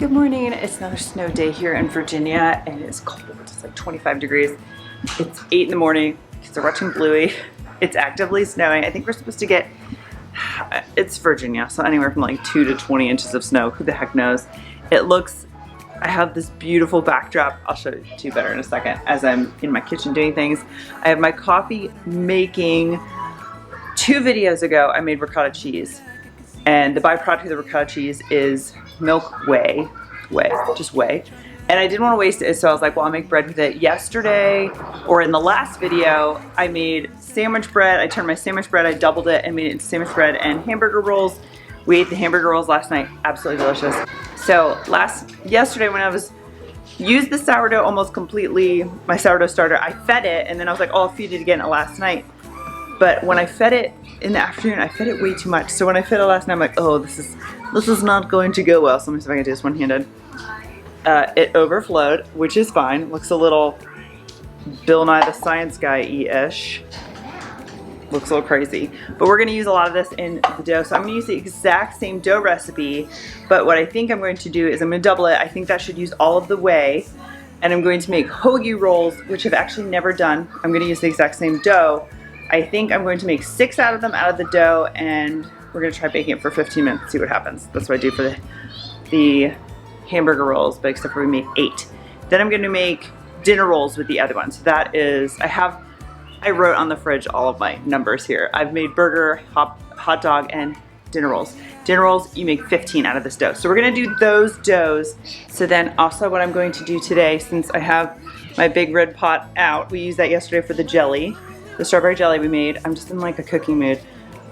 Good morning. It's another snow day here in Virginia and it's cold. It's like 25 degrees. It's 8 in the morning. Kids are watching Bluey. It's actively snowing. I think we're supposed to get, it's Virginia, so anywhere from like 2 to 20 inches of snow. Who the heck knows? It looks, I have this beautiful backdrop. I'll show it to you better in a second as I'm in my kitchen doing things. I have my coffee making. 2 videos ago, I made ricotta cheese. And the byproduct of the ricotta cheese is milk whey, just whey. And I didn't want to waste it, so I was like, well, I'll make bread with it. Yesterday, or in the last video, I made sandwich bread. I turned my sandwich bread, I doubled it and made it into sandwich bread and hamburger rolls. We ate the hamburger rolls last night, absolutely delicious. So yesterday when I used the sourdough almost completely, my sourdough starter, I fed it and then I was like, oh, I'll feed it again last night. But when I fed it in the afternoon, I fed it way too much. So when I fed it last night, I'm like, oh, this is not going to go well. So let me see if I can do this one-handed. It overflowed, which is fine. Looks a little Bill Nye the Science Guy-ish. Looks a little crazy. But we're gonna use a lot of this in the dough. So I'm gonna use the exact same dough recipe, but what I think I'm going to do is I'm gonna double it. I think that should use all of the whey. And I'm going to make hoagie rolls, which I've actually never done. I'm gonna use the exact same dough. I think I'm going to make 6 out of them out of the dough, and we're gonna try baking it for 15 minutes, see what happens. That's what I do for the hamburger rolls, but except for we make 8. Then I'm gonna make dinner rolls with the other ones. So that is, I wrote on the fridge all of my numbers here. I've made burger, hot dog, and dinner rolls. Dinner rolls, you make 15 out of this dough. So we're gonna do those doughs. So then also what I'm going to do today, since I have my big red pot out, we used that yesterday for the jelly. The strawberry jelly we made. I'm just in like a cooking mood.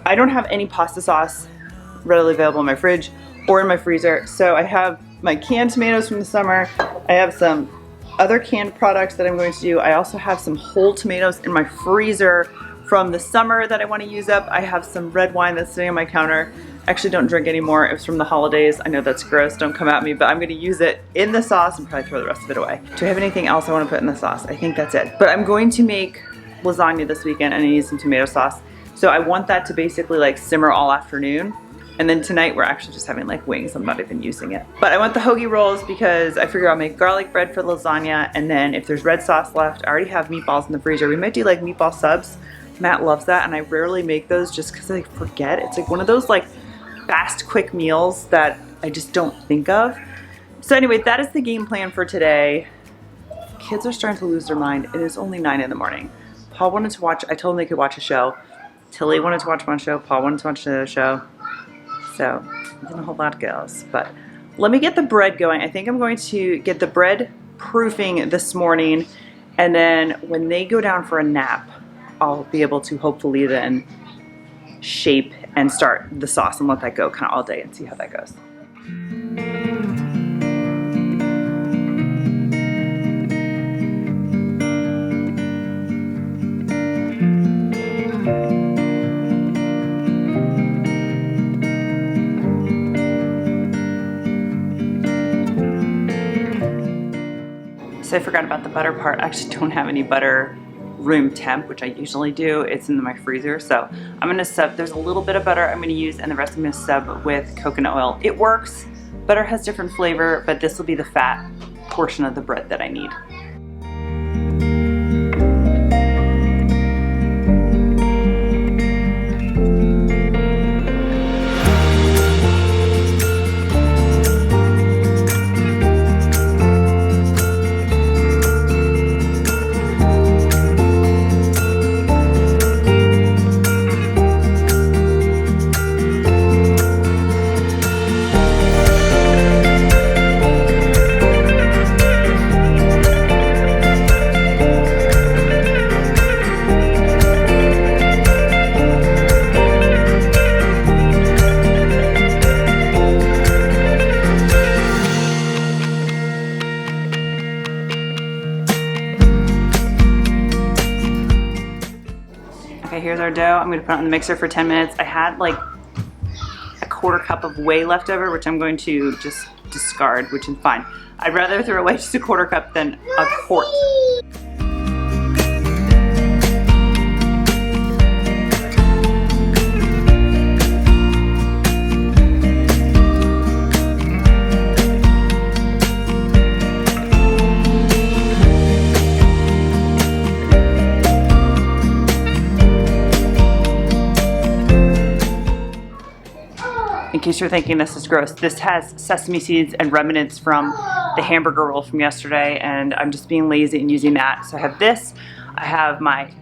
I don't have any pasta sauce readily available in my fridge or in my freezer. So I have my canned tomatoes from the summer. I have some other canned products that I'm going to do. I also have some whole tomatoes in my freezer from the summer that I want to use up. I have some red wine that's sitting on my counter. I actually don't drink anymore. It was from the holidays. I know that's gross, don't come at me, but I'm going to use it in the sauce and probably throw the rest of it away. Do I have anything else I want to put in the sauce? I think that's it. But I'm going to make lasagna this weekend and I need some tomato sauce. So I want that to basically like simmer all afternoon. And then tonight we're actually just having like wings. I'm not even using it. But I want the hoagie rolls because I figure I'll make garlic bread for lasagna. And then if there's red sauce left, I already have meatballs in the freezer. We might do like meatball subs. Matt loves that and I rarely make those just because I forget. It's like one of those like fast, quick meals that I just don't think of. So anyway, that is the game plan for today. Kids are starting to lose their mind. It is only 9 in the morning. Paul wanted to watch, I told him they could watch a show. Tilly wanted to watch one show, Paul wanted to watch another show. So, not a whole lot goes. But let me get the bread going. I think I'm going to get the bread proofing this morning. And then when they go down for a nap, I'll be able to hopefully then shape and start the sauce and let that go kind of all day and see how that goes. So I forgot about the butter part. I actually don't have any butter room temp, which I usually do. It's in my freezer. So I'm gonna sub, there's a little bit of butter I'm gonna use and the rest I'm gonna sub with coconut oil. It works. Butter has different flavor, but this will be the fat portion of the bread that I need. Okay, here's our dough. I'm gonna put it in the mixer for 10 minutes. I had like a 1/4 cup of whey left over, which I'm going to just discard, which is fine. I'd rather throw away just a 1/4 cup than a quart. case you're thinking this is gross, this has sesame seeds and remnants from the hamburger roll from yesterday, and I'm just being lazy and using that. So I have this, I have my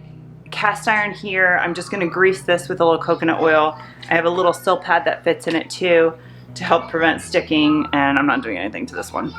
cast iron here. I'm just gonna grease this with a little coconut oil. I have a little sill pad that fits in it too to help prevent sticking, and I'm not doing anything to this one.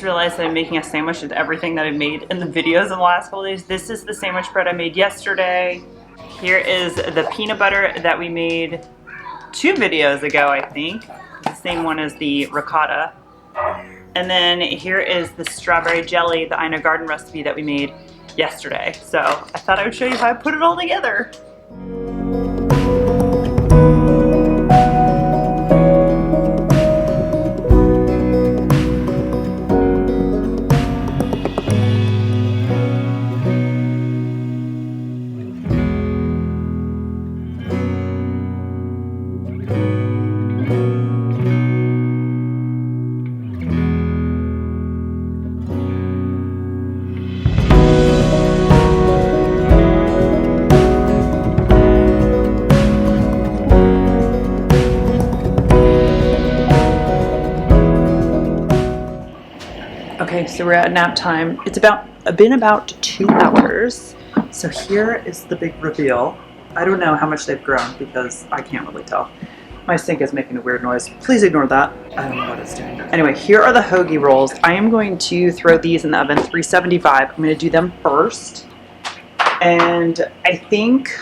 Realized that I'm making a sandwich with everything that I made in the videos in the last couple days. This is the sandwich bread I made yesterday. Here is the peanut butter that we made 2 videos ago, I think. The same one as the ricotta. And then here is the strawberry jelly, the Ina Garden recipe that we made yesterday. So I thought I would show you how I put it all together. Okay, so we're at nap time. It's been about 2 hours. So here is the big reveal. I don't know how much they've grown because I can't really tell. My sink is making a weird noise. Please ignore that. I don't know what it's doing. Anyway, here are the hoagie rolls. I am going to throw these in the oven, 375. I'm going to do them first. And I don't think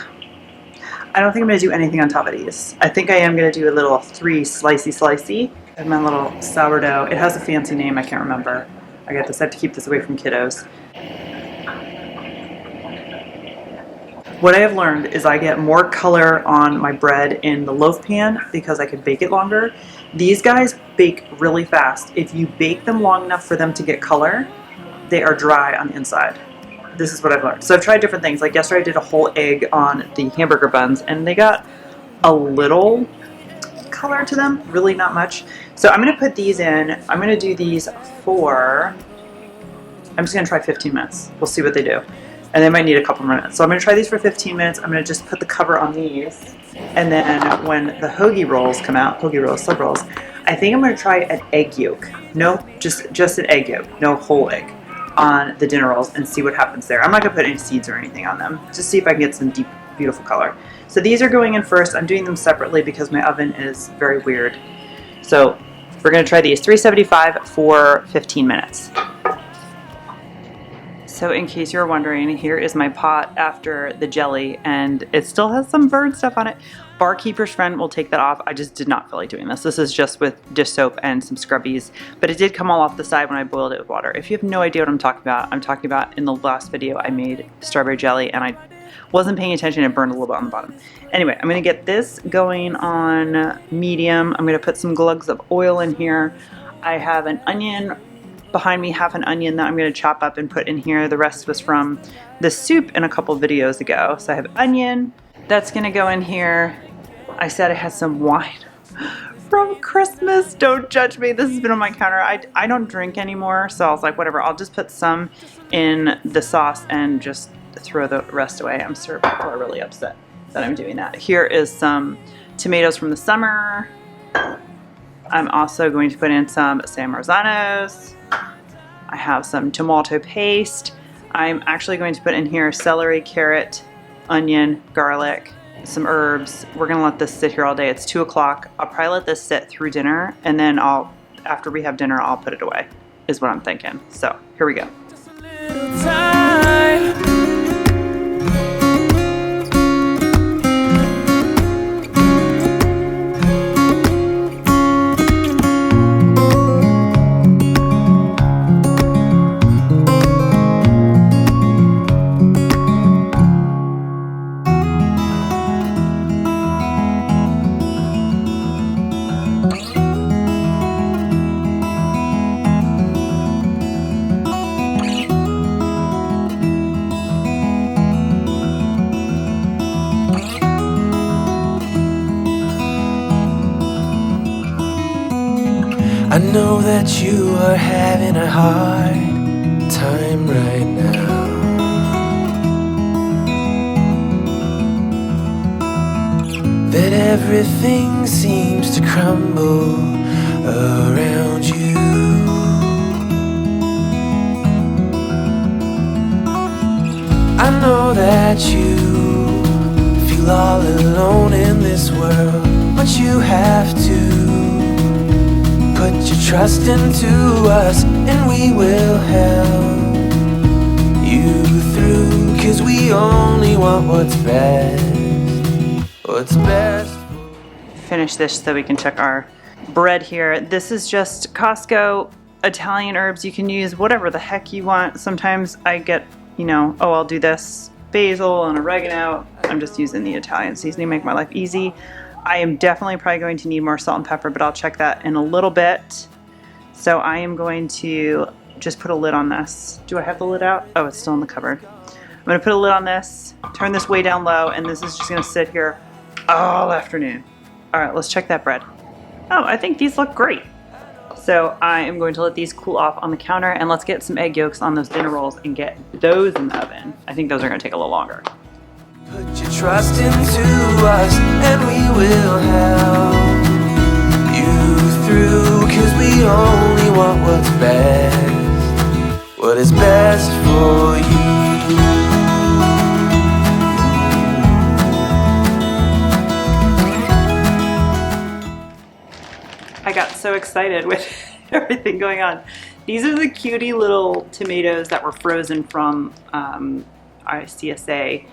I'm going to do anything on top of these. I think I am going to do a little 3 slicey. And my little sourdough. It has a fancy name, I can't remember. I got this, I have to keep this away from kiddos. What I have learned is I get more color on my bread in the loaf pan because I can bake it longer. These guys bake really fast. If you bake them long enough for them to get color, they are dry on the inside. This is what I've learned. So I've tried different things. Like yesterday I did a whole egg on the hamburger buns and they got a little color to them, really not much. So I'm going to put these in. I'm going to do these for, I'm just going to try 15 minutes. We'll see what they do. And they might need a couple more minutes. So I'm going to try these for 15 minutes. I'm going to just put the cover on these. And then when the hoagie rolls come out, hoagie rolls, sub rolls, I think I'm going to try an egg yolk. No, just an egg yolk, no whole egg on the dinner rolls and see what happens there. I'm not going to put any seeds or anything on them. Just see if I can get some deep, beautiful color. So these are going in first. I'm doing them separately because my oven is very weird. So we're going to try these 375 for 15 minutes. So in case you're wondering, here is my pot after the jelly, and it still has some burn stuff on it. Barkeeper's friend will take that off. I just did not feel like doing this. This is just with dish soap and some scrubbies, but it did come all off the side when I boiled it with water. If you have no idea what I'm talking about in the last video I made strawberry jelly, and I wasn't paying attention and burned a little bit on the bottom. Anyway, I'm gonna get this going on medium. I'm gonna put some glugs of oil in here. I have an onion behind me, half an onion that I'm going to chop up and put in here. The rest was from the soup in a couple videos ago. So I have onion that's going to go in here. I said I had some wine from Christmas. Don't judge me. This has been on my counter. I don't drink anymore, so I was like, whatever. I'll just put some in the sauce and just throw the rest away. I'm sure people are really upset that I'm doing that. Here is some tomatoes from the summer. I'm also going to put in some San Marzanos. I have some tomato paste. I'm actually going to put in here celery, carrot, onion, garlic, some herbs. We're gonna let this sit here all day. It's 2 o'clock. I'll probably let this sit through dinner, and then after we have dinner, I'll put it away, is what I'm thinking. So here we go. I know that you are having a hard time right now. That everything seems to crumble around you. I know that you feel all alone in this world, but you have to put your trust into us, and we will help you through, 'cause we only want what's best, what's best. Finish this so we can check our bread here. This is just Costco Italian herbs. You can use whatever the heck you want. Sometimes I get, you know, oh, I'll do this basil and oregano. I'm just using the Italian seasoning, make my life easy. I am definitely probably going to need more salt and pepper, but I'll check that in a little bit. So I am going to just put a lid on this. Do I have the lid out? Oh, it's still in the cupboard. I'm gonna put a lid on this, turn this way down low, and this is just gonna sit here all afternoon. All right, let's check that bread. Oh, I think these look great. So I am going to let these cool off on the counter, and let's get some egg yolks on those dinner rolls and get those in the oven. I think those are gonna take a little longer. Put your trust into us, and we will help you through, 'cause we only want what's best, what is best for you. I got so excited with everything going on. These are the cutie little tomatoes that were frozen from CSA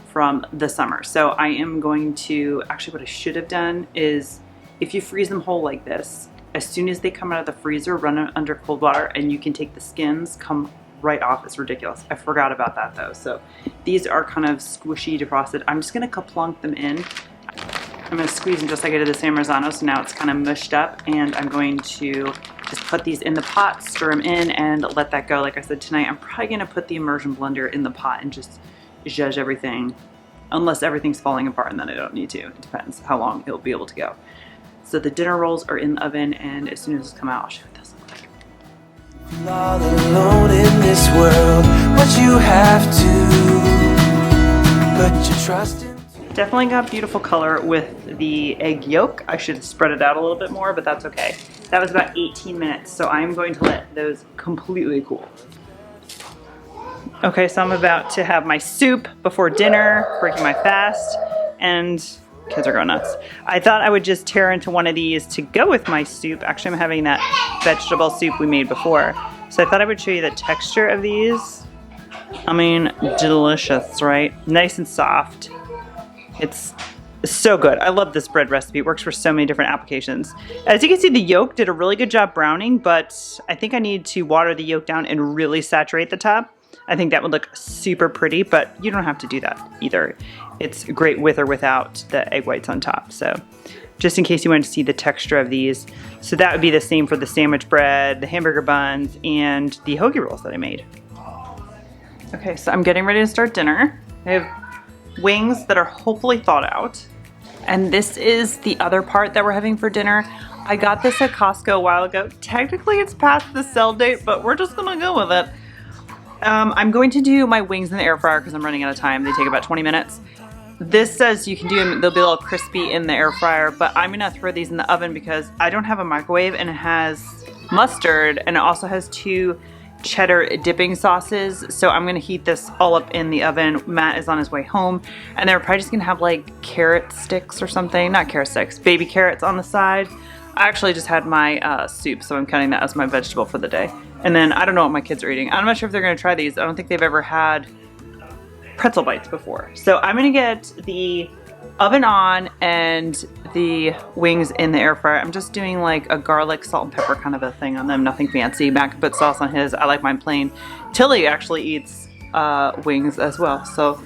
from the summer. So I am going to, actually what I should have done is, if you freeze them whole like this, as soon as they come out of the freezer, run it under cold water and you can take the skins, come right off. It's ridiculous. I forgot about that though. So these are kind of squishy, defrosted. I'm just gonna kaplunk them in. I'm gonna squeeze them just like I did the San Marzano, so now it's kind of mushed up, and I'm going to just put these in the pot, stir them in, and let that go. Like I said, tonight I'm probably gonna put the immersion blender in the pot and just zhuzh everything, unless everything's falling apart, and then I don't need to. It depends how long it'll be able to go. So the dinner rolls are in the oven, and as soon as it's come out, I'll show you what this looks like. All alone in this world, but you have to put your trust in. Definitely got beautiful color with the egg yolk. I should have spread it out a little bit more, but that's okay. That was about 18 minutes, so I'm going to let those completely cool. Okay, so I'm about to have my soup before dinner, breaking my fast, and kids are going nuts. I thought I would just tear into one of these to go with my soup. Actually, I'm having that vegetable soup we made before. So I thought I would show you the texture of these. I mean, delicious, right? Nice and soft. It's so good. I love this bread recipe. It works for so many different applications. As you can see, the yolk did a really good job browning, but I think I need to water the yolk down and really saturate the top. I think that would look super pretty, but you don't have to do that either. It's great with or without the egg whites on top. So just in case you wanted to see the texture of these. So that would be the same for the sandwich bread, the hamburger buns, and the hoagie rolls that I made. Okay, so I'm getting ready to start dinner. I have wings that are hopefully thawed out. And this is the other part that we're having for dinner. I got this at Costco a while ago. Technically it's past the sell date, but we're just gonna go with it. I'm going to do my wings in the air fryer because I'm running out of time. They take about 20 minutes. This says you can do them, they'll be a little crispy in the air fryer, but I'm gonna throw these in the oven because I don't have a microwave, and it has mustard and it also has 2 cheddar dipping sauces. So I'm gonna heat this all up in the oven. Matt is on his way home, and they're probably just gonna have like carrot sticks or something. Not carrot sticks, baby carrots on the side. I actually just had my soup, so I'm counting that as my vegetable for the day. And then I don't know what my kids are eating. I'm not sure if they're gonna try these. I don't think they've ever had pretzel bites before. So I'm gonna get the oven on and the wings in the air fryer. I'm just doing like a garlic, salt, and pepper kind of a thing on them. Nothing fancy. Matt can put sauce on his. I like mine plain. Tilly actually eats wings as well. So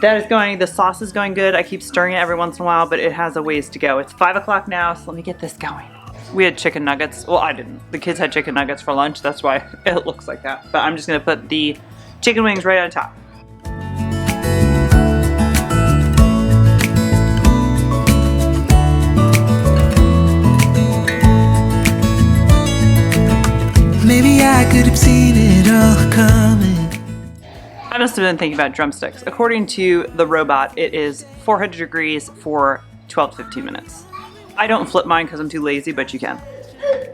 that is going, the sauce is going good. I keep stirring it every once in a while, but it has a ways to go. It's 5 o'clock now, so let me get this going. We had chicken nuggets. Well, I didn't. The kids had chicken nuggets for lunch. That's why it looks like that. But I'm just gonna put the chicken wings right on top. Maybe I could have seen it all coming. I must have been thinking about drumsticks. According to the robot, it is 400 degrees for 12 to 15 minutes. I don't flip mine because I'm too lazy, but you can.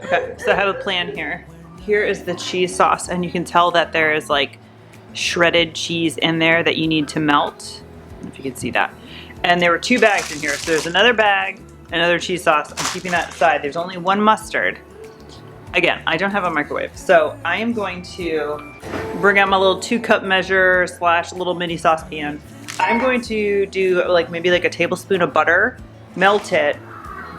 Okay, so I have a plan here. Here is the cheese sauce, and you can tell that there is like shredded cheese in there that you need to melt. I don't know if you can see that. And there were 2 bags in here. So there's another bag, another cheese sauce. I'm keeping that aside. There's only 1 mustard. Again, I don't have a microwave, so I am going to bring out my little 2-cup measure / little mini saucepan. I'm going to do like maybe like a tablespoon of butter, melt it,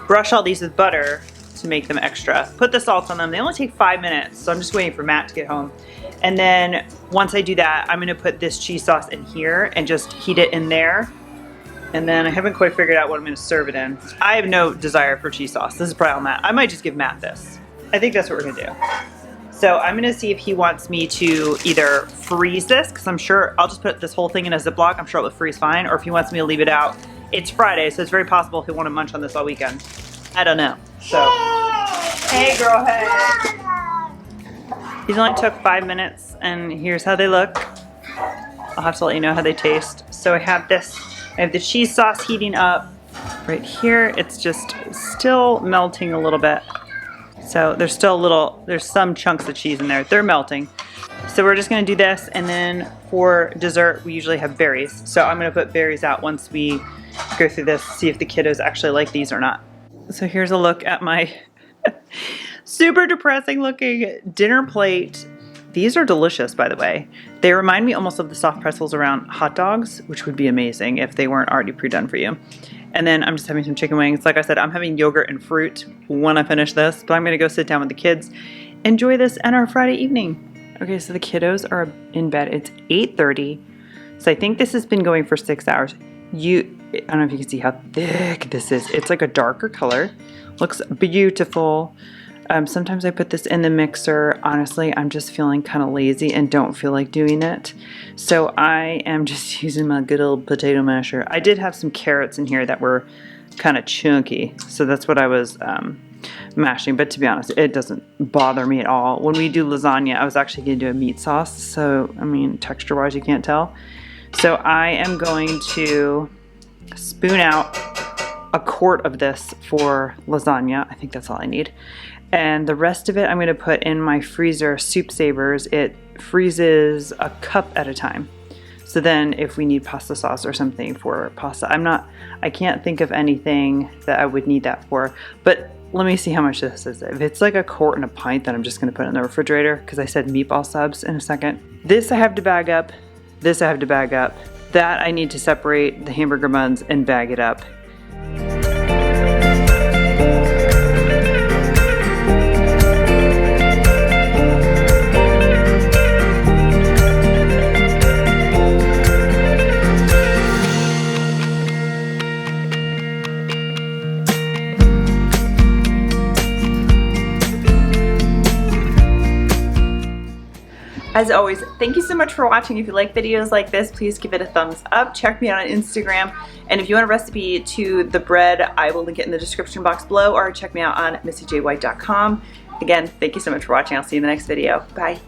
brush all these with butter to make them extra. Put the salt on them. They only take 5 minutes, so I'm just waiting for Matt to get home. And then once I do that, I'm gonna put this cheese sauce in here and just heat it in there. And then I haven't quite figured out what I'm gonna serve it in. I have no desire for cheese sauce. This is probably on Matt. I might just give Matt this. I think that's what we're gonna do. So I'm gonna see if he wants me to either freeze this, because I'm sure I'll just put this whole thing in a Ziploc. I'm sure it will freeze fine. Or if he wants me to leave it out. It's Friday, so it's very possible he'll want to munch on this all weekend. I don't know. So, hey girl, hey. These only took 5 minutes, and here's how they look. I'll have to let you know how they taste. So I have this, I have the cheese sauce heating up right here. It's just still melting a little bit. So there's still there's some chunks of cheese in there. They're melting. So we're just gonna do this, and then for dessert, we usually have berries. So I'm gonna put berries out once we go through this, see if the kiddos actually like these or not. So here's a look at my super depressing looking dinner plate. These are delicious, by the way. They remind me almost of the soft pretzels around hot dogs, which would be amazing if they weren't already pre-done for you. And then I'm just having some chicken wings. Like I said, I'm having yogurt and fruit when I finish this, but I'm gonna go sit down with the kids, enjoy this and our Friday evening. Okay, so the kiddos are in bed. It's 8:30. So I think this has been going for 6 hours. I don't know if you can see how thick this is. It's like a darker color. Looks beautiful. Sometimes I put this in the mixer. Honestly, I'm just feeling kind of lazy and don't feel like doing it. So I am just using my good old potato masher. I did have some carrots in here that were kind of chunky. So that's what I was mashing. But to be honest, it doesn't bother me at all. When we do lasagna, I was actually going to do a meat sauce. So, I mean, texture-wise, you can't tell. So I am going to spoon out a quart of this for lasagna. I think that's all I need. And the rest of it I'm going to put in my freezer Soup Savers. It freezes a cup at a time. So then if we need pasta sauce or something for pasta, I can't think of anything that I would need that for. But let me see how much this is. If it's like a quart and a pint, then I'm just gonna put it in the refrigerator because I said meatball subs in a second. This I have to bag up. This I have to bag up. That I need to separate the hamburger buns and bag it up. As always, thank you so much for watching. If you like videos like this, please give it a thumbs up. Check me out on Instagram. And if you want a recipe to the bread, I will link it in the description box below, or check me out on missyjwhite.com. Again, thank you so much for watching. I'll see you in the next video. Bye.